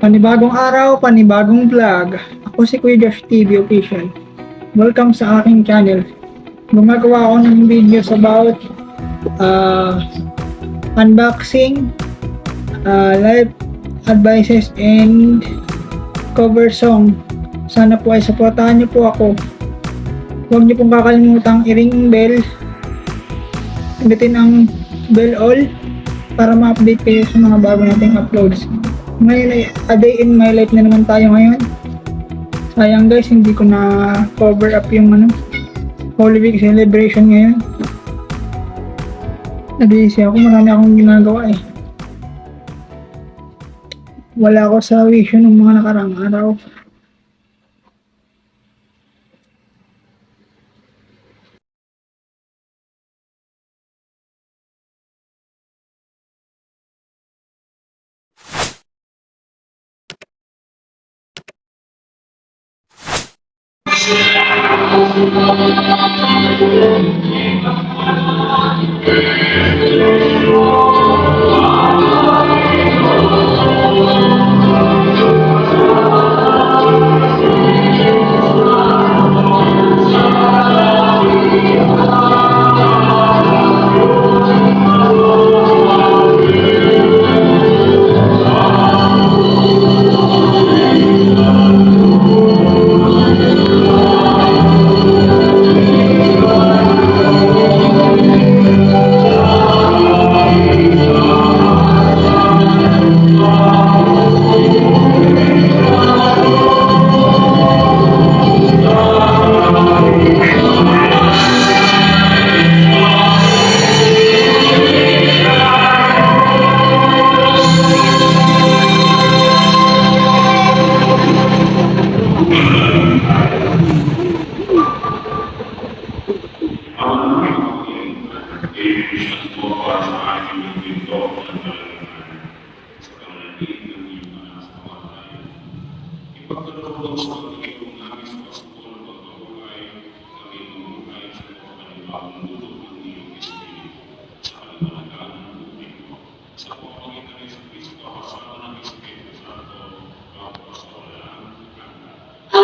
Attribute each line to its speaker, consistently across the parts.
Speaker 1: Panibagong araw, panibagong vlog. Ako si Kuya Josh TV Official. Welcome sa aking channel. Gumagawa ako ng videos about unboxing, life advices, and cover song. Sana po ay supportahan niyo po ako. Huwag niyo pong kakalimutang i-ring ang bell. Pindutin ang bell all para ma-update kayo sa mga bago nating uploads. Ngayon ay a day in my life na naman tayo ngayon. Sayang guys, hindi ko na cover up yung Holy Week celebration ngayon. Nabisi ako, marami akong ginagawa eh. Wala ako sa vision ng mga nakarang araw.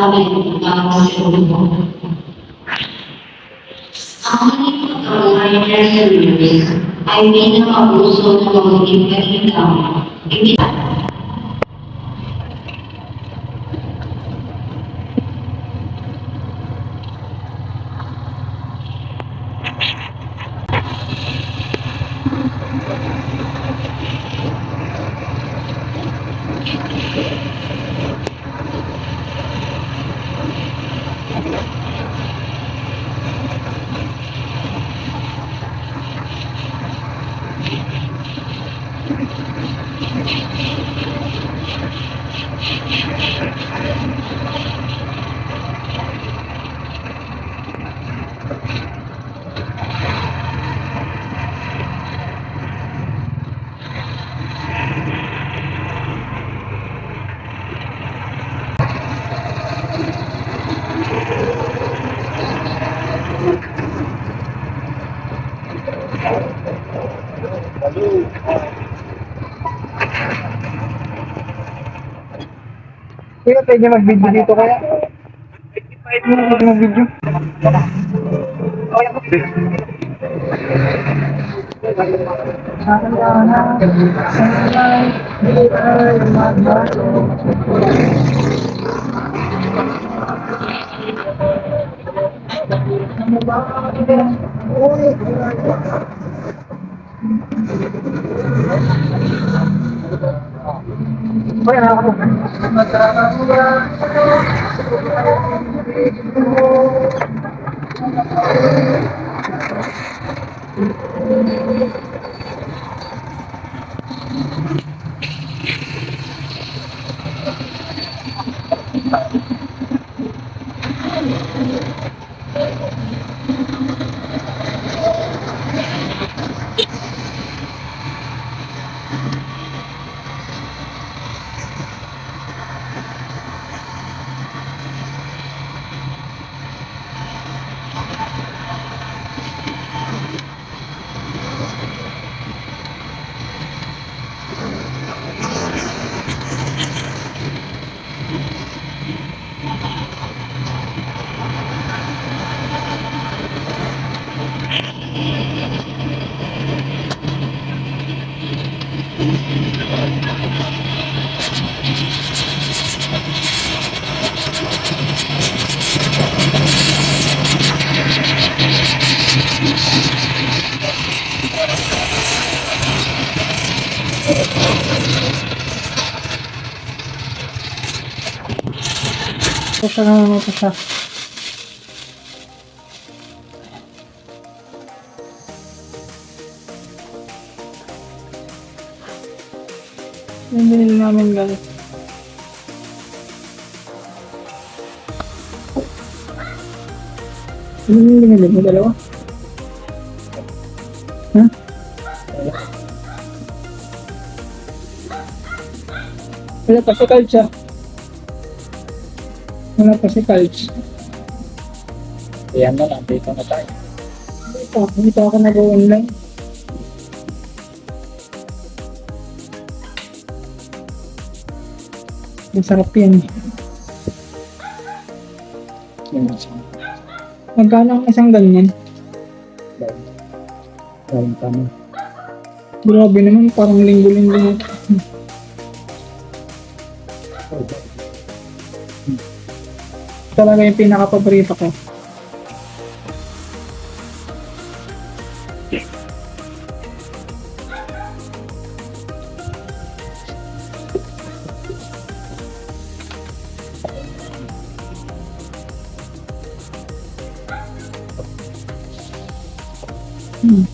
Speaker 2: Aming pagkakasalubong. Ang aking pagkakaroon ng service ay pinaka-uso ng mga ipinitang
Speaker 1: Kuya, pwede mag-video dito kaya? Pwede mag-video. Ano pa siya. Yung binili namin guys. Ano yung binili mo? Dalawa? Ha? Wala pa si Calch ah. Wala pa si Calch.
Speaker 3: Ayan na lang, dito na tayo.
Speaker 1: Hindi pa ako nag-online. Masarap yan.
Speaker 3: Yung isang
Speaker 1: Magkano ang isang ganyan?
Speaker 3: gawin kami.
Speaker 1: Grabe naman, parang linggo-linggo. Talaga yung pinaka-paborito ko. Hmm.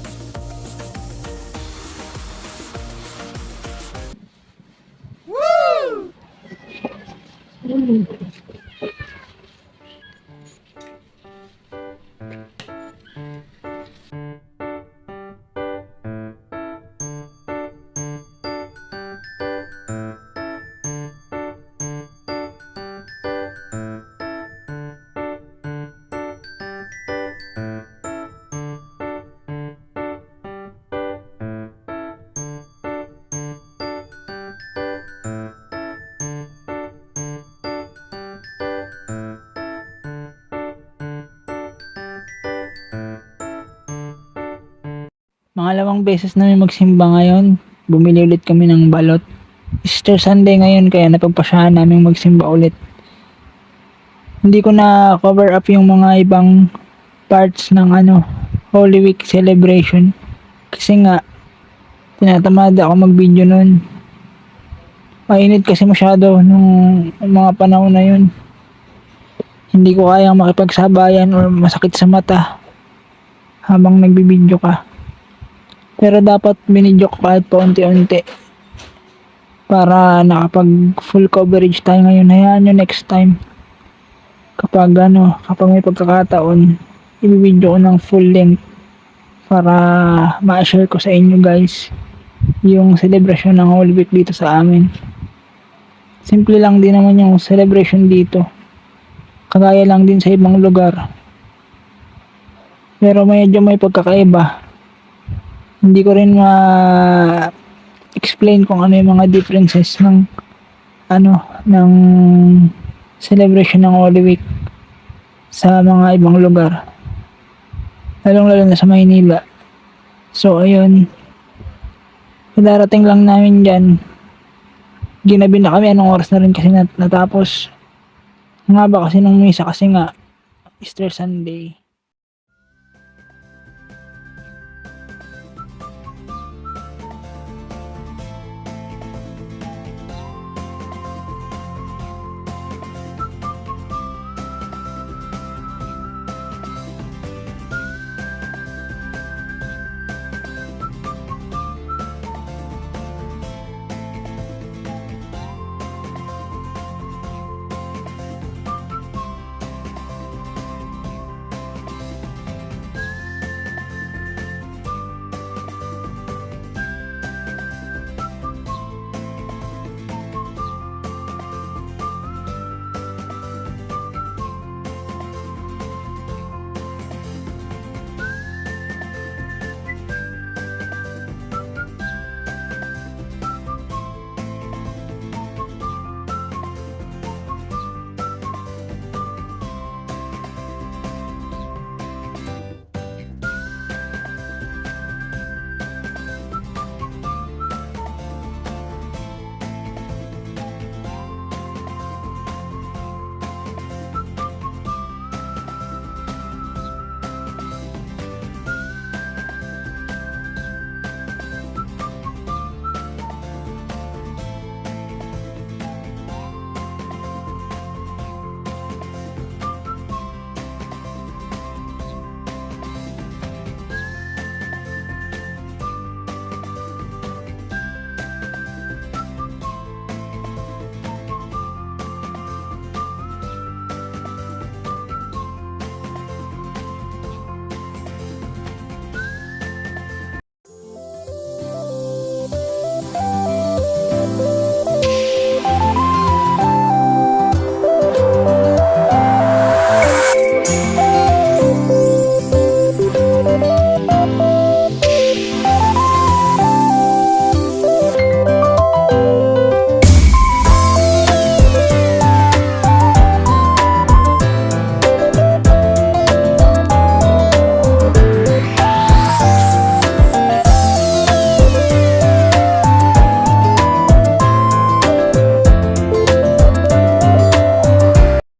Speaker 1: Pangalawang beses namin magsimba ngayon. Bumili ulit kami ng balot. Easter Sunday ngayon kaya napagpasyahan namin magsimba ulit. Hindi ko na cover up yung mga ibang parts ng Holy Week celebration. Kasi nga tinatamad ako mag-video nun. Mainit kasi masyado nung mga panahon na yun. Hindi ko kayang makipagsabayan or masakit sa mata habang nagbibideo ka. Pero dapat binidyo ko kahit paunti-unti para nakapag full coverage tayo ngayon. Hayaan nyo next time kapag may pagkakataon ibibidyo ko ng full length para ma-share ko sa inyo guys yung celebration ng Holy Week dito sa amin. Simple lang din naman yung celebration dito, kagaya lang din sa ibang lugar, pero medyo may pagkakaiba. Hindi ko rin ma-explain kung ano yung mga differences ng ng celebration ng Holy Week sa mga ibang lugar. Lalong-lalo na sa Maynila. So ayun. Darating lang namin dyan. Ginabi na kami, anong oras na rin kasi natapos. Nga ba kasi nung misa kasi nga Easter Sunday.